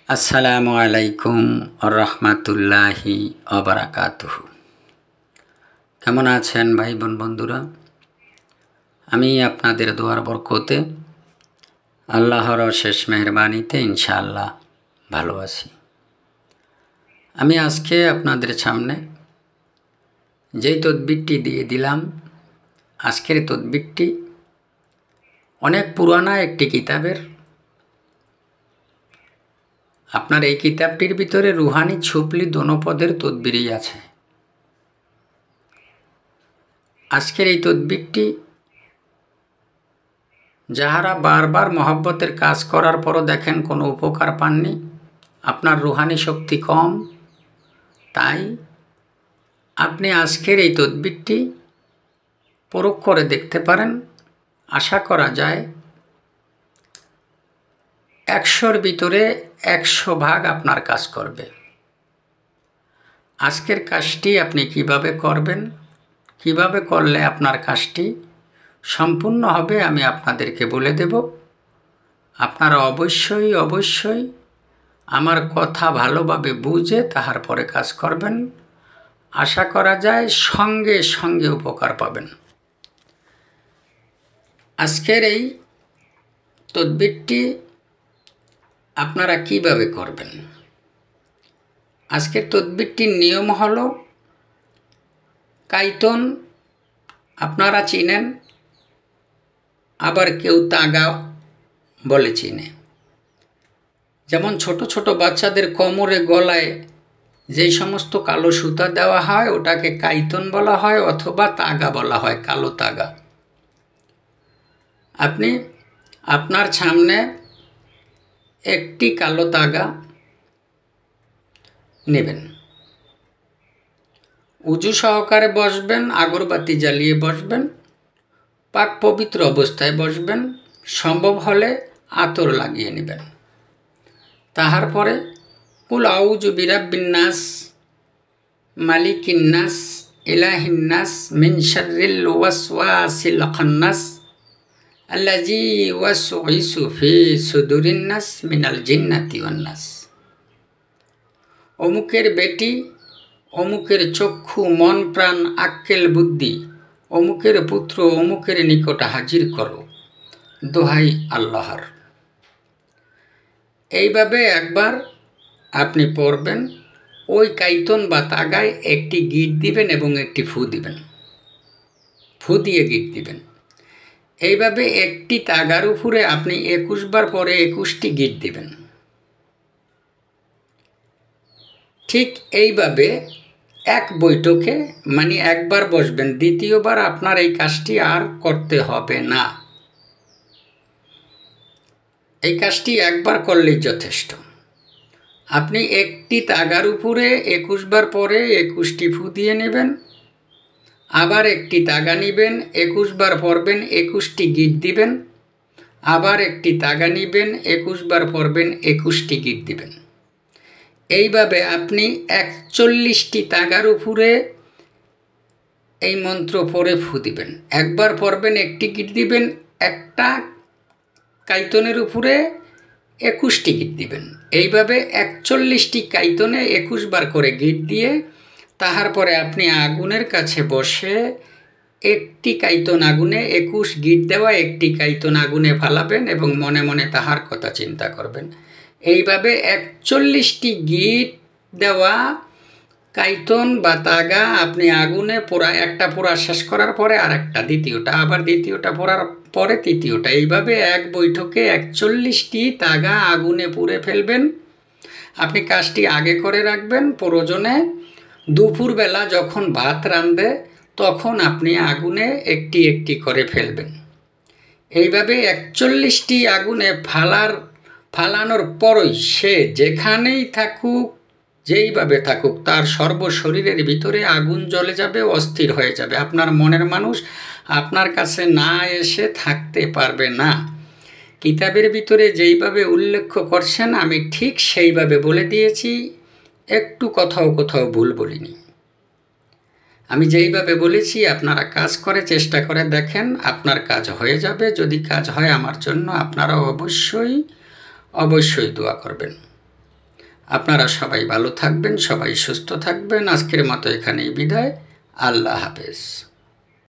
আসসালামু আলাইকুম রহমাতুল্লাহি ওবারাকাতুহু। কেমন আছেন ভাই বোন বন্ধুরা? আমি আপনাদের দোয়ার বরকতে আল্লাহর অশেষ মেহেরবানিতে ইনশাআল্লাহ ভালো আছি। আমি আজকে আপনাদের সামনে যেই তদবিরটি দিয়ে দিলাম, আজকের তদবিরটি অনেক পুরানা একটি কিতাবের। আপনার এই কিতাবটির ভিতরে রুহানি ছুপলি দোনোপদের তদবিরই আছে। আজকের এই তদবিরটি যাহারা বারবার মহব্বতের কাজ করার পরও দেখেন কোনো উপকার পাননি, আপনার রুহানি শক্তি কম, তাই আপনি আজকের এই তদবিরটি প্রয়োগ করে দেখতে পারেন। আশা করা যায় 100-র ভিতরে 100 ভাগ আপনার কাজ করবে। আজকের কাজটি আপনি কিভাবে করবেন, কিভাবে করলে আপনার কাজটি সম্পূর্ণ হবে আমি আপনাদেরকে বলে দেব। আপনারা অবশ্যই আমার কথা ভালোভাবে বুঝে তাহার পরে কাজ করবেন। আশা করা যায় সঙ্গে সঙ্গে উপকার পাবেন। আজকের এই তদবিরটি আপনারা কিভাবে করবেন? আজকের তদবিরটির নিয়ম হলো, কাইতন আপনারা চিনেন, আবার কেউ তাগা বলে চিনে। যেমন ছোট ছোট বাচ্চাদের কোমরে গলায় যেই সমস্ত কালো সুতা দেওয়া হয় ওটাকে কাইতন বলা হয়, অথবা তাগা বলা হয়, কালো তাগা। আপনি আপনার সামনে একটি কালো তাগা নেবেন, উজু সহকারে বসবেন, আগরবাতি জ্বালিয়ে বসবেন, পাক পবিত্র অবস্থায় বসবেন, সম্ভব হলে আতর লাগিয়ে নেবেন। তাহার পরে কুল আউযু বিরাব্বিন নাস মালিকিন নাস ইলাহিন নাস মিন শাররিল ওয়াসওয়াসিল খান্নাস আল্লাযী ইউওয়াসউইসু ফি সুদুরিন নাস মিনাল জিন্নাতি ওয়ান নাস। অমুকের বেটি, অমুকের চক্ষু মন প্রাণ আক্কেল বুদ্ধি, অমুকের পুত্র অমুকের নিকট হাজির করো, দোহাই আল্লাহর। এইভাবে একবার আপনি পড়বেন। ওই কাইতন বা তাগায় একটি গিট দিবেন এবং একটি ফু দিবেন, ফু দিয়ে গিট দিবেন। এইভাবে একটি তাগার উপরে আপনি 21 বার পরে 21টি গিট দিবেন। ঠিক এইভাবে এক বৈঠকে, মানে একবার বসবেন, দ্বিতীয়বার আপনার এই কাজটি আর করতে হবে না। এই কাজটি একবার করলেই যথেষ্ট। আপনি একটি তাগার উপরে 21 বার পরে 21টি ফু দিয়ে নেবেন, আবার একটি তাগা নেবেন, 21 বার পরবেন, 21টি গিট দিবেন, আবার একটি তাগা নেবেন, 21 বার পরবেন, 21টি গিট দিবেন। এইভাবে আপনি 41টি তাগার উপরে এই মন্ত্র পড়ে ফু দিবেন। একবার পরবেন, একটি গিট দিবেন, একটা কাইতনের উপরে 21টি গিট দিবেন। এইভাবে 41টি কাইতনে 21 বার করে গিট দিয়ে তাহার পরে আপনি আগুনের কাছে বসে একটি কাইতন আগুনে 21 গিট দেওয়া একটি কাইতন আগুনে ফালাবেন এবং মনে মনে তাহার কথা চিন্তা করবেন। এইভাবে 41টি গিট দেওয়া কাইতন বা তাগা আপনি আগুনে পোড়া, একটা পোড়া শেষ করার পরে আর একটা, দ্বিতীয়টা, আবার দ্বিতীয়টা পোড়ার পরে তৃতীয়টা। এইভাবে এক বৈঠকে 41টি তাগা আগুনে পুড়ে ফেলবেন। আপনি কাজটি আগে করে রাখবেন। প্রয়োজনে দুপুরবেলা যখন ভাত রাঁধবে তখন আপনি আগুনে একটি একটি করে ফেলবেন। এইভাবে 41টি আগুনে ফালানোর পরই সে যেখানেই থাকুক, যেইভাবে থাকুক, তার সর্বশরীরের ভিতরে আগুন জ্বলে যাবে, অস্থির হয়ে যাবে। আপনার মনের মানুষ আপনার কাছে না এসে থাকতে পারবে না। কিতাবের ভিতরে যেইভাবে উল্লেখ করছেন আমি ঠিক সেইভাবে বলে দিয়েছি, একটু কোথাও ভুল বলিনি। আমি যেইভাবে বলেছি আপনারা কাজ করে চেষ্টা করে দেখেন, আপনার কাজ হয়ে যাবে। যদি কাজ হয় আমার জন্য আপনারা অবশ্যই দোয়া করবেন। আপনারা সবাই ভালো থাকবেন, সবাই সুস্থ থাকবেন। আজকের মতো এখানেই বিদায়। আল্লাহ হাফেজ।